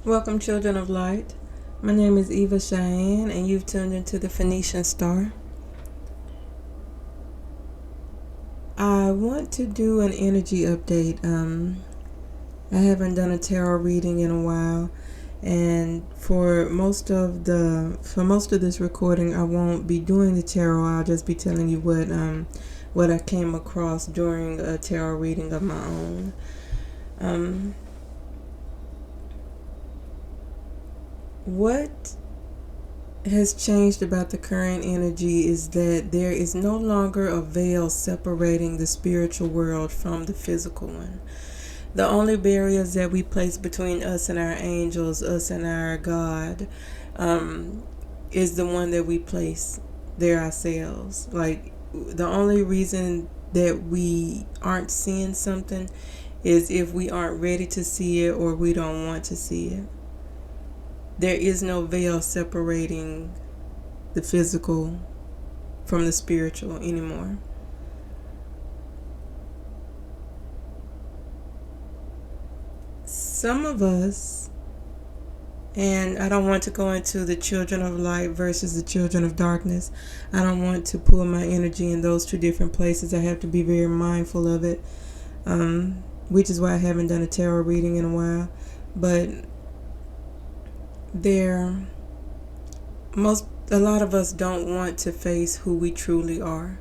Welcome, children of light. My name is Eva Cheyenne, and you've tuned into the Phoenician Star. I want to do an energy update. I haven't done a tarot reading in a while, and for most of this recording, I won't be doing the tarot. I'll just be telling you what I came across during a tarot reading of my own. What has changed about the current energy is that there is no longer a veil separating the spiritual world from the physical one. The only barriers that we place between us and our angels, us and our God, is the one that we place there ourselves. Like, the only reason that we aren't seeing something is if we aren't ready to see it or we don't want to see it. There is no veil separating the physical from the spiritual anymore. Some of us, and I don't want to go into the children of light versus the children of darkness. I don't want to pull my energy in those two different places. I have to be very mindful of it, which is why I haven't done a tarot reading in a while. But a lot of us don't want to face who we truly are.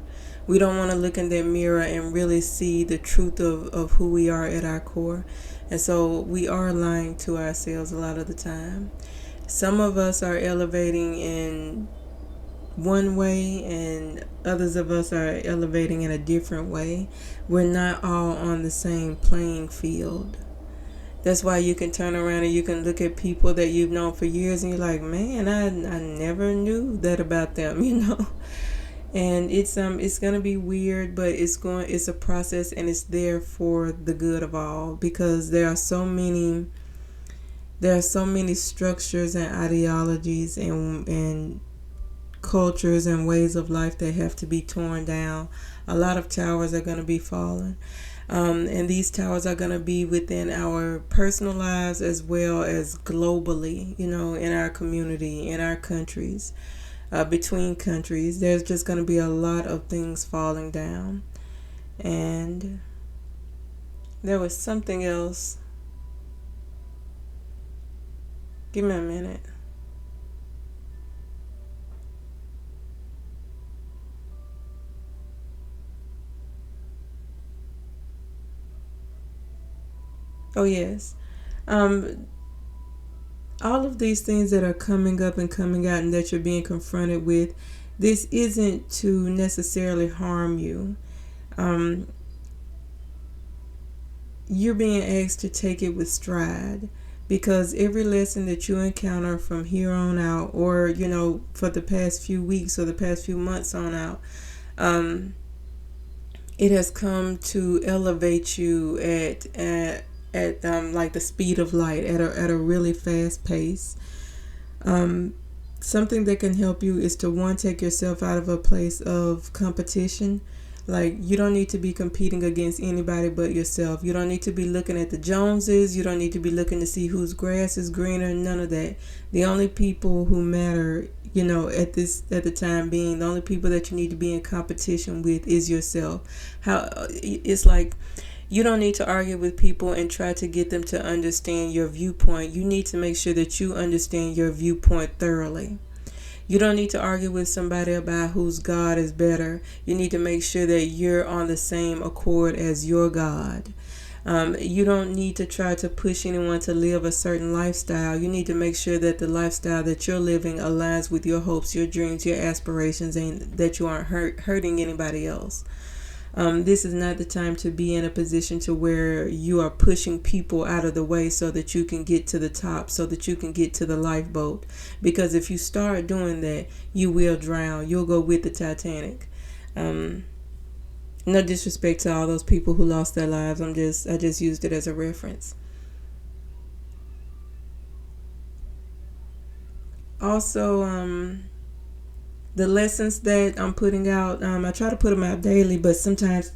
We don't want to look in that mirror and really see the truth of who we are at our core. And so we are lying to ourselves a lot of the time. Some of us are elevating in one way and others of us are elevating in a different way. We're not all on the same playing field. That's why you can turn around and you can look at people that you've known for years and you're like, man, I never knew that about them, And it's gonna be weird, but it's a process and it's there for the good of all, because there are so many structures and ideologies and cultures and ways of life that have to be torn down. A lot of towers are going to be falling. And these towers are going to be within our personal lives as well as globally, in our community, in our countries, between countries. There's just going to be a lot of things falling down. And there was something else. Give me a minute. Oh, yes. Um, all of these things that are coming up and coming out and that you're being confronted with, this isn't to necessarily harm you. You're being asked to take it with stride, because every lesson that you encounter from here on out, or, for the past few weeks or the past few months on out, it has come to elevate you at like the speed of light, at a really fast pace. Something that can help you is to take yourself out of a place of competition. Like, you don't need to be competing against anybody but yourself. You don't need to be looking at the Joneses. You don't need to be looking to see whose grass is greener. None of that. The only people who matter, at the time being, the only people that you need to be in competition with is yourself. It's like, you don't need to argue with people and try to get them to understand your viewpoint. You need to make sure that you understand your viewpoint thoroughly. You don't need to argue with somebody about whose God is better. You need to make sure that you're on the same accord as your God. You don't need to try to push anyone to live a certain lifestyle. You need to make sure that the lifestyle that you're living aligns with your hopes, your dreams, your aspirations, and that you aren't hurting anybody else. This is not the time to be in a position to where you are pushing people out of the way so that you can get to the top, so that you can get to the lifeboat. Because if you start doing that, you will drown. You'll go with the Titanic. No disrespect to all those people who lost their lives. I just used it as a reference. Also, the lessons that I'm putting out, I try to put them out daily, but sometimes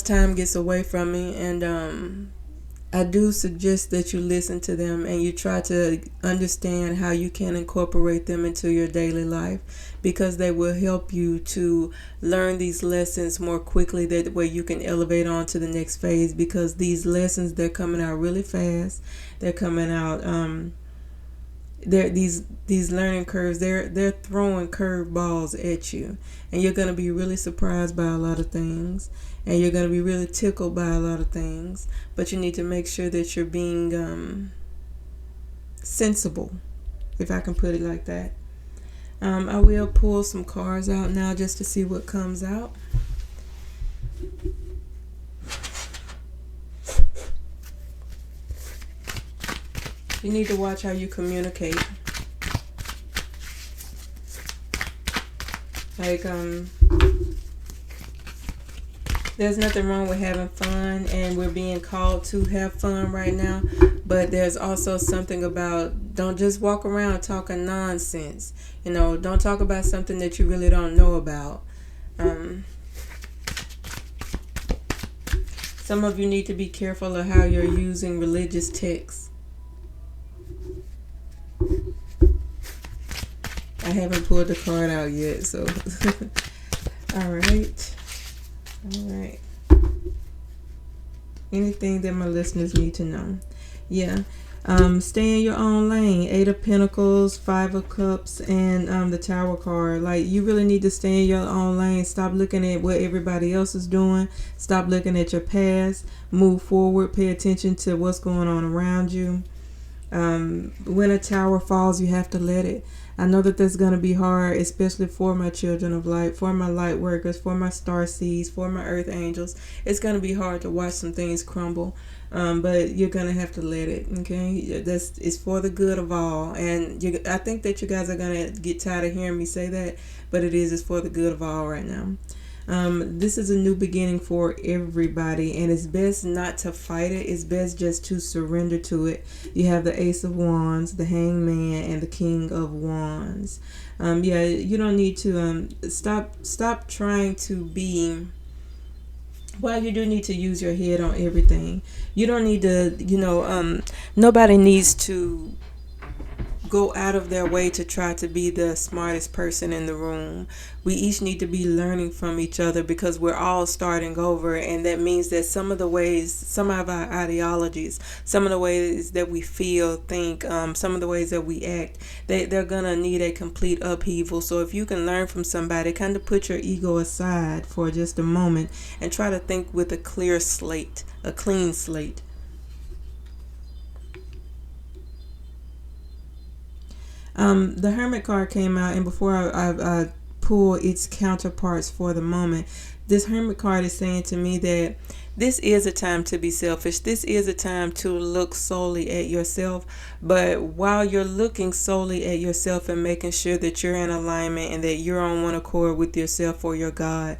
time gets away from me, and I do suggest that you listen to them and you try to understand how you can incorporate them into your daily life, because they will help you to learn these lessons more quickly. That way you can elevate on to the next phase, because these lessons, they're coming out really fast. They're coming out these learning curves, they're throwing curve balls at you, and you're going to be really surprised by a lot of things, and you're going to be really tickled by a lot of things, but you need to make sure that you're being sensible, if I can put it like that. I will pull some cards out now just to see what comes out. You need to watch how you communicate. Like, there's nothing wrong with having fun, and we're being called to have fun right now. But there's also something about, don't just walk around talking nonsense. Don't talk about something that you really don't know about. Some of you need to be careful of how you're using religious texts. I haven't pulled the card out yet, so all right. Anything that my listeners need to know? Yeah. Stay in your own lane. 8 of Pentacles, 5 of Cups, and the Tower card. Like, you really need to stay in your own lane. Stop looking at what everybody else is doing. Stop looking at your past. Move forward. Pay attention to what's going on around you. When a tower falls, you have to let it. I know that that's going to be hard, especially for my children of light, for my light workers, for my star seeds, for my earth angels. It's going to be hard to watch some things crumble, but you're going to have to let it, okay? It's for the good of all. And I think that you guys are going to get tired of hearing me say that, but it's for the good of all right now. This is a new beginning for everybody, and it's best not to fight it. It's best just to surrender to it. You have the Ace of Wands, the Hangman, and the King of Wands. You don't need to stop trying to be. Well, you do need to use your head on everything. You don't need to, nobody needs to go out of their way to try to be the smartest person in the room. We each need to be learning from each other, because we're all starting over, and that means that some of our ideologies, some of the ways that we feel, think, some of the ways that we act, they're gonna need a complete upheaval. So if you can learn from somebody, kind of put your ego aside for just a moment and try to think with a clean slate. The Hermit card came out, and before I pull its counterparts for the moment, this Hermit card is saying to me that this is a time to be selfish. This is a time to look solely at yourself. But while you're looking solely at yourself and making sure that you're in alignment and that you're on one accord with yourself or your God,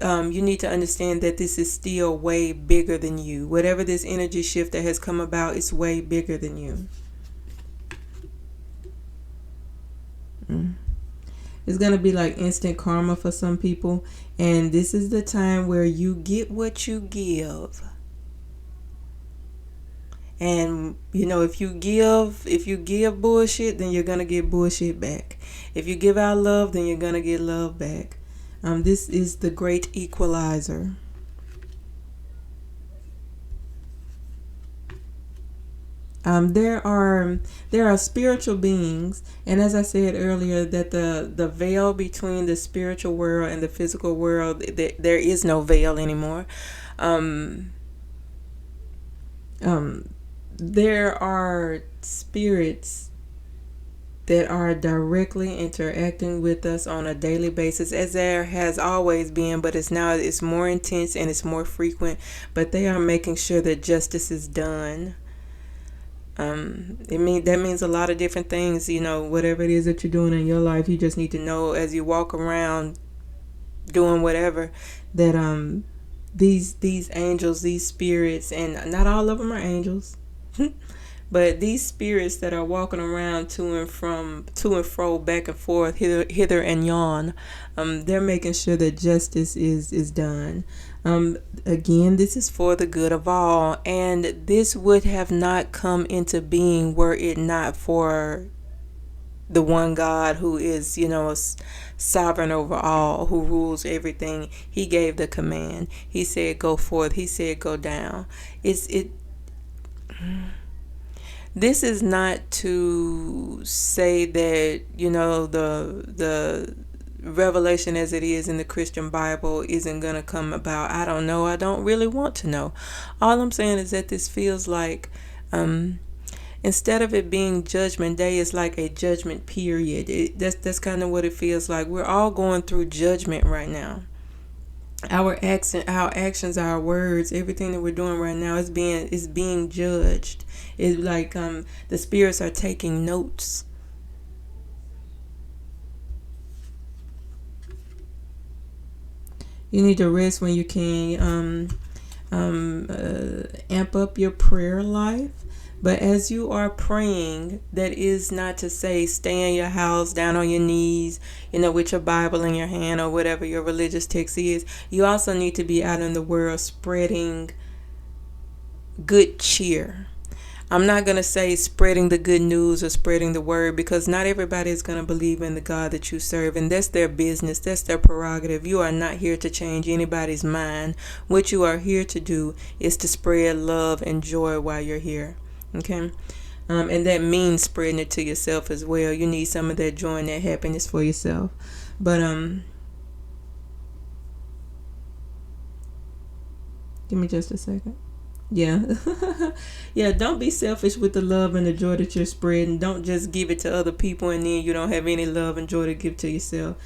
you need to understand that this is still way bigger than you. Whatever this energy shift that has come about, it's way bigger than you. It's going to be like instant karma for some people, and this is the time where you get what you give. And if you give bullshit, then you're going to get bullshit back. If you give out love, then you're going to get love back. This is the great equalizer. There are spiritual beings, and as I said earlier, that the veil between the spiritual world and the physical world, there is no veil anymore. There are spirits that are directly interacting with us on a daily basis, as there has always been, but it's more intense and it's more frequent. But they are making sure that justice is done. That means a lot of different things. Whatever it is that you're doing in your life, you just need to know as you walk around doing whatever, that these angels, these spirits, and not all of them are angels, But these spirits that are walking around to and fro, back and forth, hither and yon, they're making sure that justice is done. Again, this is for the good of all, and this would have not come into being were it not for the one God who is, sovereign over all, who rules everything. He gave the command. He said, "Go forth." He said, "Go down." This is not to say that, the revelation as it is in the Christian Bible isn't going to come about. I don't know. I don't really want to know. All I'm saying is that this feels like, instead of it being Judgment Day, it's like a judgment period. That's kind of what it feels like. We're all going through judgment right now. Our actions, our words, everything that we're doing right now is being judged. It's like the spirits are taking notes. You need to rest when you can. Amp up your prayer life. But as you are praying, that is not to say stay in your house down on your knees, with your Bible in your hand or whatever your religious text is. You also need to be out in the world spreading good cheer. I'm not going to say spreading the good news or spreading the word, because not everybody is going to believe in the God that you serve, and that's their business. That's their prerogative. You are not here to change anybody's mind. What you are here to do is to spread love and joy while you're here. Okay? And that means spreading it to yourself as well. You need some of that joy and that happiness for yourself. But give me just a second. Yeah. Yeah, don't be selfish with the love and the joy that you're spreading. Don't just give it to other people and then you don't have any love and joy to give to yourself.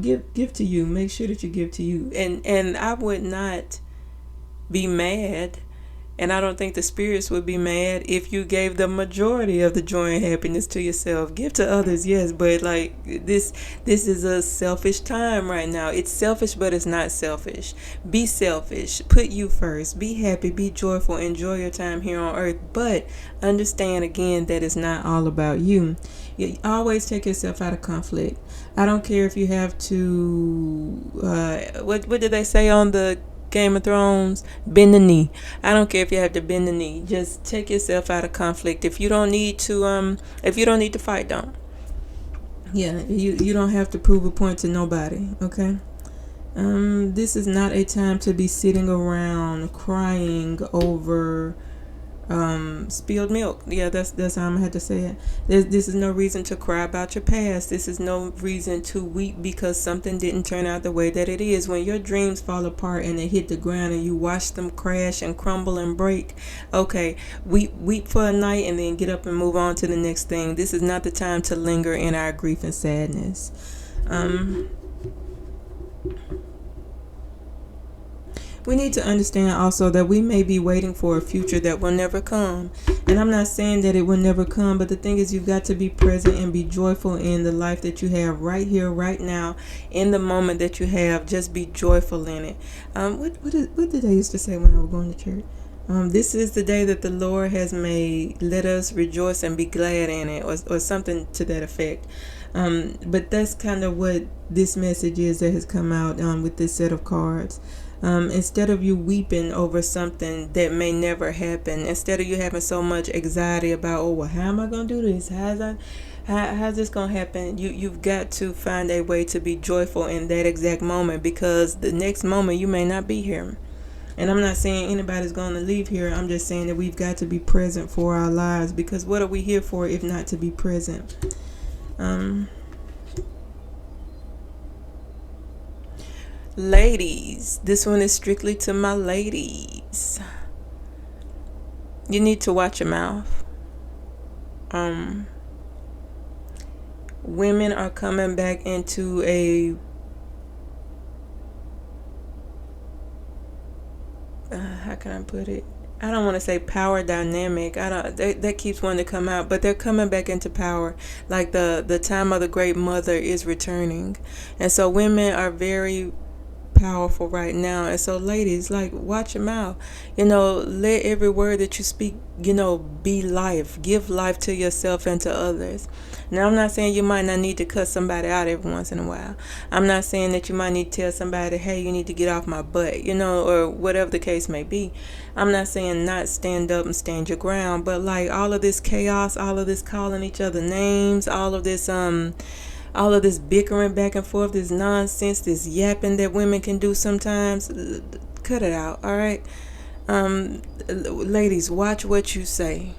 Give to you. Make sure that you give to you. And I would not be mad, and I don't think the spirits would be mad if you gave the majority of the joy and happiness to yourself. Give to others, yes, but like this is a selfish time right now. It's selfish, but it's not selfish. Be selfish. Put you first. Be happy. Be joyful. Enjoy your time here on earth. But understand again that it's not all about you. You always take yourself out of conflict. I don't care if you have to. What did they say on the Game of Thrones? Bend the knee. I don't care if you have to bend the knee. Just take yourself out of conflict. If you don't need to fight, don't. Yeah, you don't have to prove a point to nobody. Okay. This is not a time to be sitting around crying over spilled milk. Yeah, that's how I'm gonna have to say it. This is no reason to cry about your past. This is no reason to weep because something didn't turn out the way that it is. When your dreams fall apart and they hit the ground and you watch them crash and crumble and break, okay, weep for a night and then get up and move on to the next thing. This is not the time to linger in our grief and sadness. We need to understand also that we may be waiting for a future that will never come. And I'm not saying that it will never come, but the thing is you've got to be present and be joyful in the life that you have right here, right now, in the moment that you have. Just be joyful in it. What did I used to say when I was going to church? This is the day that the Lord has made. Let us rejoice and be glad in it, or something to that effect. But that's kind of what this message is that has come out with this set of cards. Instead of you weeping over something that may never happen, instead of you having so much anxiety about, oh, well, how am I going to do this? How's this going to happen? You've got to find a way to be joyful in that exact moment, because the next moment you may not be here. And I'm not saying anybody's going to leave here. I'm just saying that we've got to be present for our lives, because what are we here for if not to be present? Ladies, this one is strictly to my ladies. You need to watch your mouth. Women are coming back into a how can I put it? I don't want to say power dynamic. That keeps wanting to come out, but they're coming back into power. Like the time of the great mother is returning. And so women are very powerful right now. And so, ladies, like, watch your mouth. Let every word that you speak, be life. Give life to yourself and to others. Now, I'm not saying you might not need to cut somebody out every once in a while. I'm not saying that you might need to tell somebody, hey, you need to get off my butt, or whatever the case may be. I'm not saying not stand up and stand your ground, but like all of this chaos, all of this calling each other names, all of this bickering back and forth, this nonsense, this yapping that women can do sometimes, cut it out, all right? Ladies, watch what you say.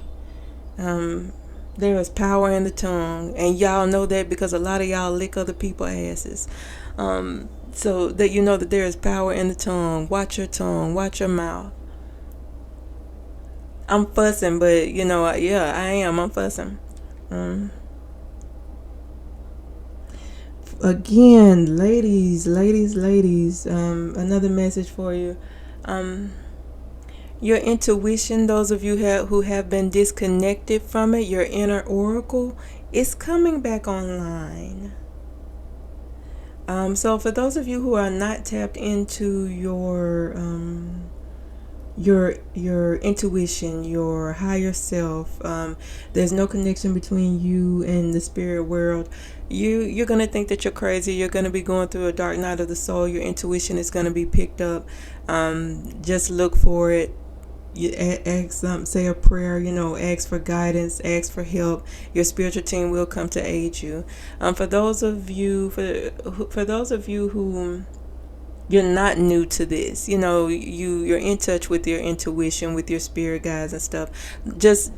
There is power in the tongue, and y'all know that because a lot of y'all lick other people's asses. So that you know that there is power in the tongue. Watch your tongue, watch your mouth. I'm fussing, but yeah, I am. I'm fussing. Again, ladies, another message for you. Your intuition, those of you who have been disconnected from it, your inner oracle, is coming back online. So for those of you who are not tapped into your intuition, your higher self, there's no connection between you and the spirit world. You're gonna think that you're crazy. You're gonna be going through a dark night of the soul. Your intuition is gonna be picked up. Just look for it. You ask, say a prayer, ask for guidance, ask for help. Your spiritual team will come to aid you. For those of you who you're not new to this, you're in touch with your intuition, with your spirit guides and stuff. Just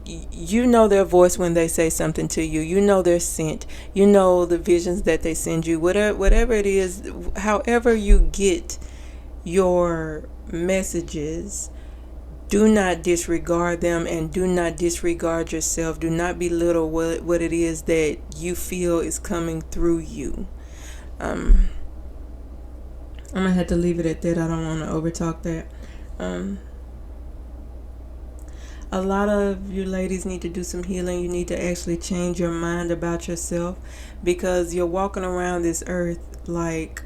their voice when they say something to you. They're sent. The visions that they send you. Whatever it is, however you get your messages, do not disregard them, and do not disregard yourself. Do not belittle what it is that you feel is coming through you. I'm gonna have to leave it at that. I don't want to overtalk that. A lot of you ladies need to do some healing. You need to actually change your mind about yourself, because you're walking around this earth like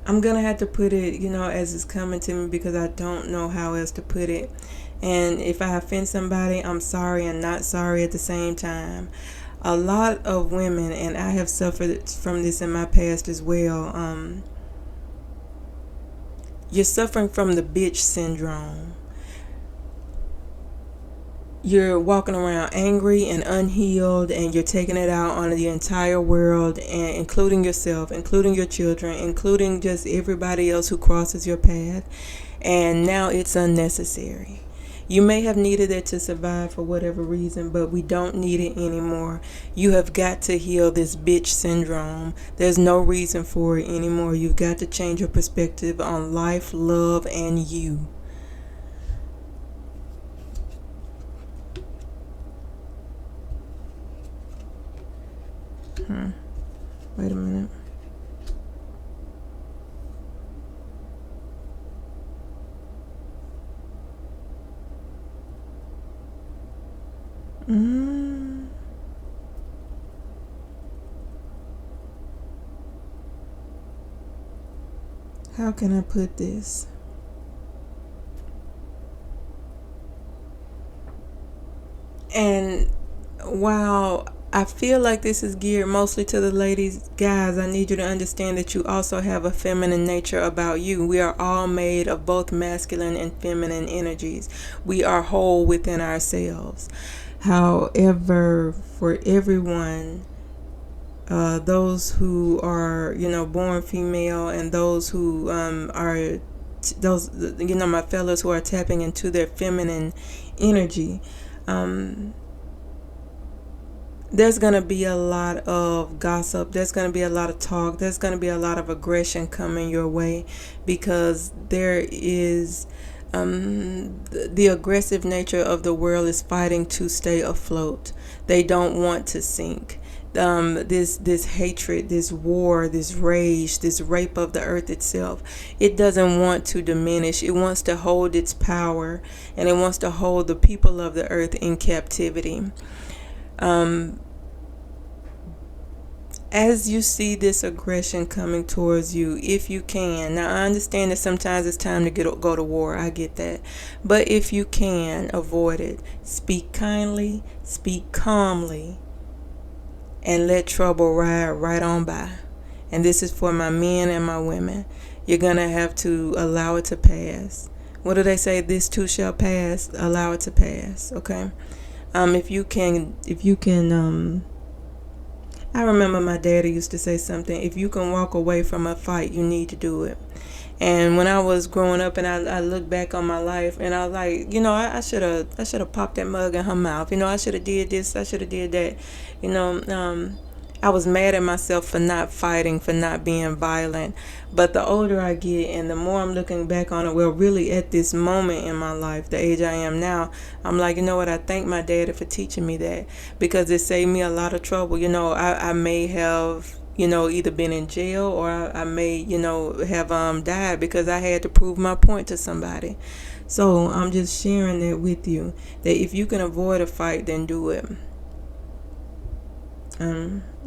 I'm going to have to put it, as it's coming to me, because I don't know how else to put it. And if I offend somebody, I'm sorry and not sorry at the same time. A lot of women, and I have suffered from this in my past as well, you're suffering from the bitch syndrome. You're walking around angry and unhealed, and you're taking it out on the entire world, and including yourself, including your children, including just everybody else who crosses your path. And now it's unnecessary. You may have needed it to survive for whatever reason, but we don't need it anymore. You have got to heal this bitch syndrome. There's no reason for it anymore. You've got to change your perspective on life, love, and you. Wait a minute. How can I put this? And while I feel like this is geared mostly to the ladies, guys, I need you to understand that you also have a feminine nature about you. We are all made of both masculine and feminine energies. We are whole within ourselves. However, for everyone, those who are, born female, and those who are my fellows who are tapping into their feminine energy, there's going to be a lot of gossip. There's going to be a lot of talk. There's going to be a lot of aggression coming your way, because there is the aggressive nature of the world is fighting to stay afloat. They don't want to sink. This hatred, this war, this rage, this rape of the earth itself, it doesn't want to diminish. It wants to hold its power, and it wants to hold the people of the earth in captivity. As you see this aggression coming towards you, if you can, now I understand that sometimes it's time to go to war, I get that, but if you can avoid it, speak kindly, speak calmly, and let trouble ride right on by. And this is for my men and my women. You're gonna have to allow it to pass. What do they say? This too shall pass. Allow it to pass. Okay. If you can, I remember my daddy used to say something. If you can walk away from a fight, you need to do it. And when I was growing up, and I look back on my life, and I was like, I should have popped that mug in her mouth. I should have did this. I should have did that. I was mad at myself for not fighting, for not being violent. But the older I get and the more I'm looking back on it, well, really at this moment in my life, the age I am now, I'm like, you know what, I thank my daddy for teaching me that, because it saved me a lot of trouble. I may have, either been in jail, or I may, have died because I had to prove my point to somebody. So I'm just sharing that with you, that if you can avoid a fight, then do it.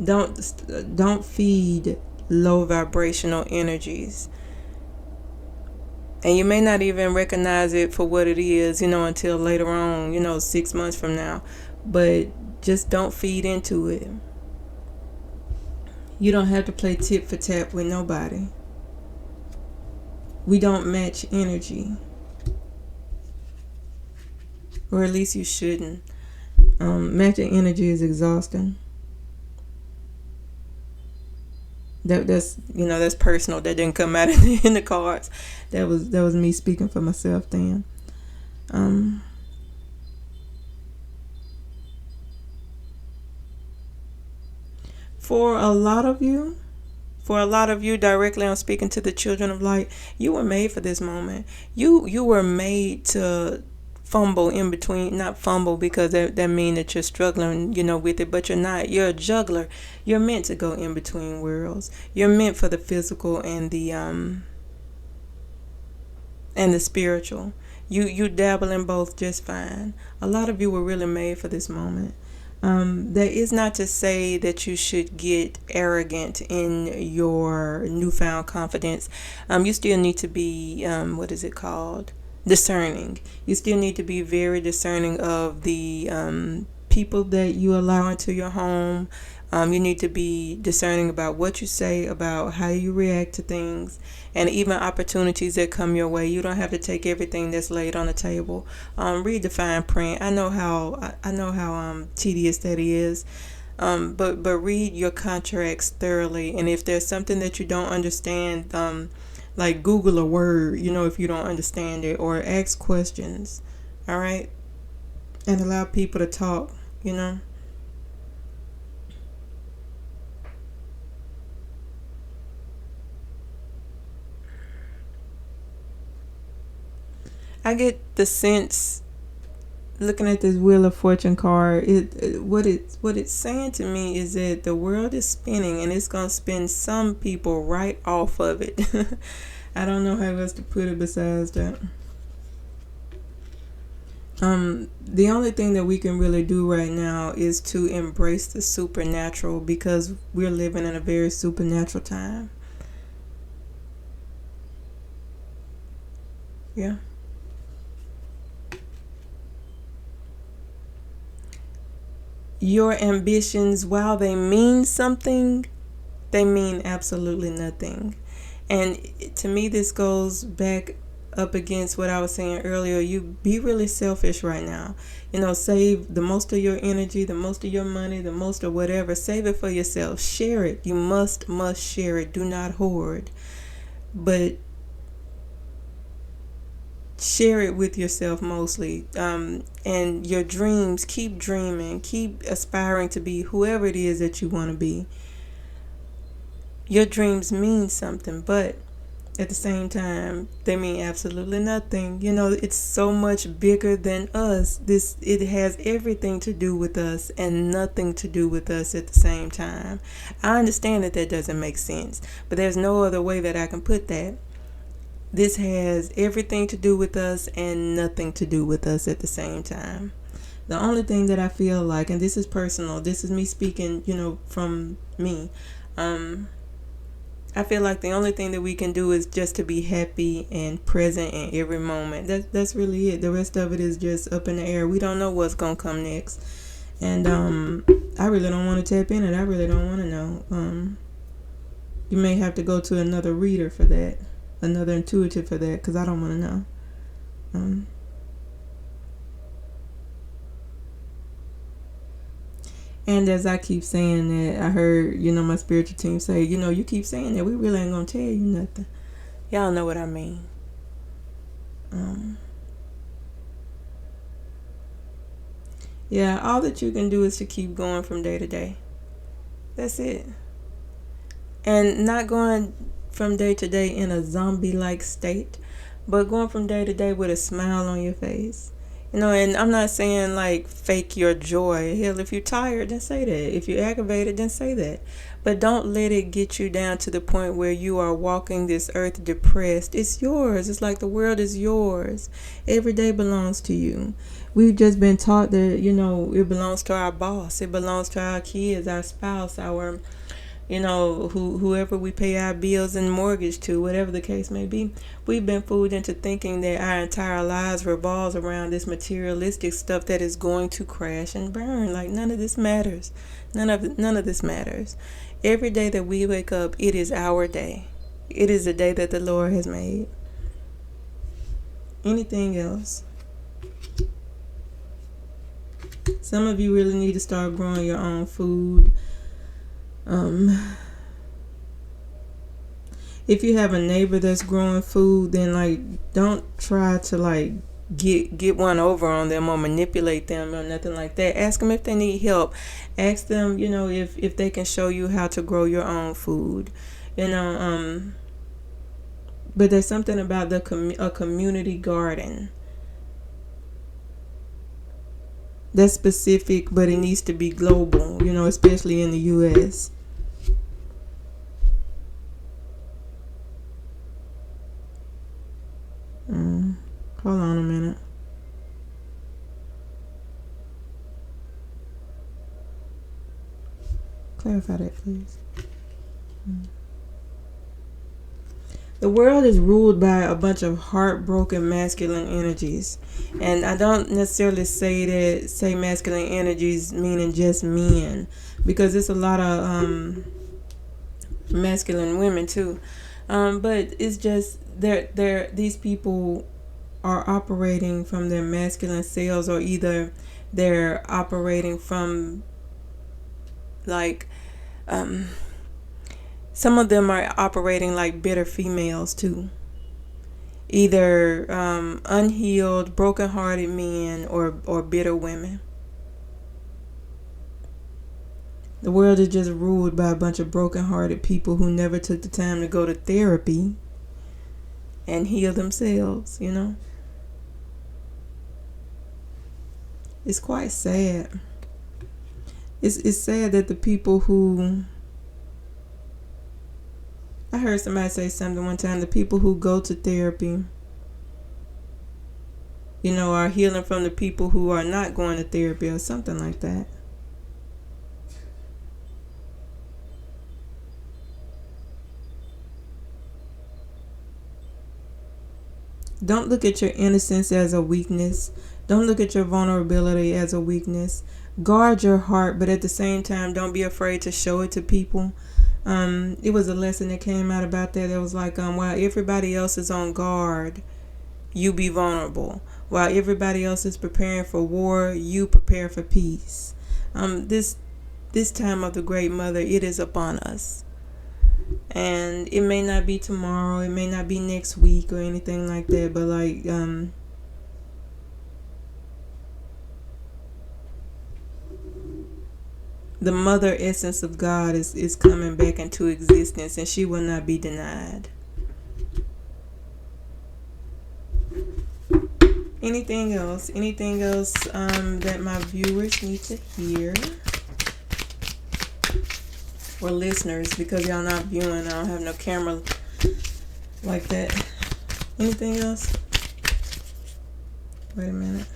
Don't feed low vibrational energies, and you may not even recognize it for what it is, until later on, 6 months from now. But just don't feed into it. You don't have to play tit for tat with nobody. We don't match energy, or at least you shouldn't. Matching energy is exhausting. That's personal. That didn't come out in the cards. That was me speaking for myself, Dan. For a lot of you directly, I'm speaking to the children of light. You were made for this moment. You were made to fumble in between, not fumble because that means that you're struggling, with it, but you're not. You're a juggler. You're meant to go in between worlds. You're meant for the physical and the spiritual. You dabble in both just fine. A lot of you were really made for this moment. That is not to say that you should get arrogant in your newfound confidence. You still need to be, what is it called? Discerning. You still need to be very discerning of the people that you allow into your home. You need to be discerning about what you say, about how you react to things, and even opportunities that come your way. You don't have to take everything that's laid on the table. Read the fine print. I know how tedious that is. But read your contracts thoroughly, and if there's something that you don't understand, like Google a word, if you don't understand it, or ask questions, all right? And allow people to talk, I get the sense, looking at this Wheel of Fortune card, what it's saying to me is that the world is spinning, and it's gonna spin some people right off of it. I don't know how else to put it besides that. The only thing that we can really do right now is to embrace the supernatural, because we're living in a very supernatural time. Yeah. Your ambitions, while they mean something, they mean absolutely nothing. And to me, this goes back up against what I was saying earlier. You be really selfish right now. Save the most of your energy, the most of your money, the most of whatever. Save it for yourself. Share it. You must share it. Do not hoard. But share it with yourself mostly. And your dreams, keep dreaming. Keep aspiring to be whoever it is that you want to be. Your dreams mean something, but at the same time, they mean absolutely nothing. It's so much bigger than us. It has everything to do with us and nothing to do with us at the same time. I understand that doesn't make sense, but there's no other way that I can put that. This has everything to do with us and nothing to do with us at the same time. The only thing that I feel like, and this is personal, this is me speaking, from me. I feel like the only thing that we can do is just to be happy and present in every moment. That's really it. The rest of it is just up in the air. We don't know what's gonna come next, and I really don't want to tap in it. I really don't want to know. You may have to go to another reader for that, another intuitive for that, because I don't want to know. And as I keep saying that, I heard, my spiritual team say, you keep saying that, we really ain't going to tell you nothing. Y'all know what I mean. Yeah, all that you can do is to keep going from day to day. That's it. And not going from day to day in a zombie-like state, but going from day to day with a smile on your face. And I'm not saying like fake your joy. Hell, if you're tired, then say that. If you're aggravated, then say that. But don't let it get you down to the point where you are walking this earth depressed. It's yours. It's like the world is yours. Every day belongs to you. We've just been taught that, it belongs to our boss. It belongs to our kids, our spouse, our whoever we pay our bills and mortgage to, whatever the case may be. We've been fooled into thinking that our entire lives revolves around this materialistic stuff that is going to crash and burn. Like, none of this matters. None of this matters. Every day that we wake up, it is our day. It is the day that the Lord has made. Anything else? Some of you really need to start growing your own food. If you have a neighbor that's growing food, then don't try to get one over on them or manipulate them or nothing like that. Ask them if they need help. Ask them, if they can show you how to grow your own food. But there's something about a community garden that's specific, but it needs to be global, especially in the U.S. Hold on a minute. Clarify that, please. The world is ruled by a bunch of heartbroken masculine energies. And I don't necessarily say masculine energies meaning just men, because it's a lot of masculine women too. But it's just these people are operating from their masculine selves, or either they're operating from some of them are operating like bitter females too. Either unhealed, broken-hearted men or bitter women. The world is just ruled by a bunch of broken-hearted people who never took the time to go to therapy and heal themselves, It's quite sad. It's sad that the people who... I heard somebody say something one time, the people who go to therapy, are healing from the people who are not going to therapy or something like that. Don't look at your innocence as a weakness. Don't look at your vulnerability as a weakness. Guard your heart, but at the same time, don't be afraid to show it to people. It was a lesson that came out about that. It was like, while everybody else is on guard, you be vulnerable. While everybody else is preparing for war, you prepare for peace. This time of the Great Mother, it is upon us. And it may not be tomorrow, it may not be next week or anything like that, but the mother essence of God is coming back into existence, and she will not be denied. Anything else that my viewers need to hear? Or listeners, because y'all not viewing, I don't have no camera like that. Anything else? Wait a minute.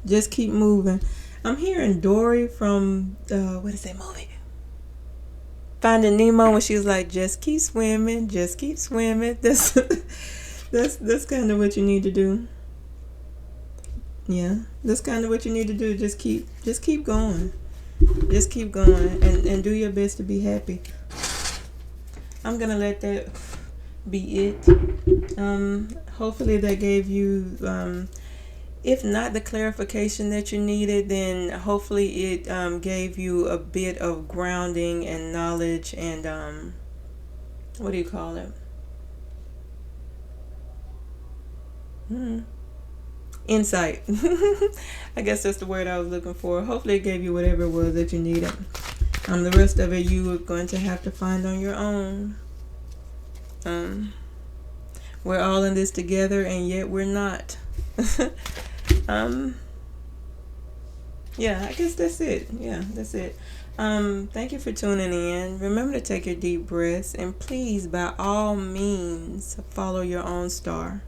Just keep moving. I'm hearing Dory from what is that movie? Finding Nemo, when she was like, "Just keep swimming, just keep swimming." That's kind of what you need to do. Yeah, that's kind of what you need to do. Just keep going. Just keep going, and do your best to be happy. I'm gonna let that be it. Hopefully that gave you, if not the clarification that you needed, then hopefully it gave you a bit of grounding and knowledge and what do you call it? Insight. I guess that's the word I was looking for. Hopefully it gave you whatever it was that you needed. The rest of it you are going to have to find on your own. We're all in this together, and yet we're not. Yeah, I guess that's it. Yeah, that's it. Thank you for tuning in. Remember to take your deep breaths, and please, by all means, follow your own star.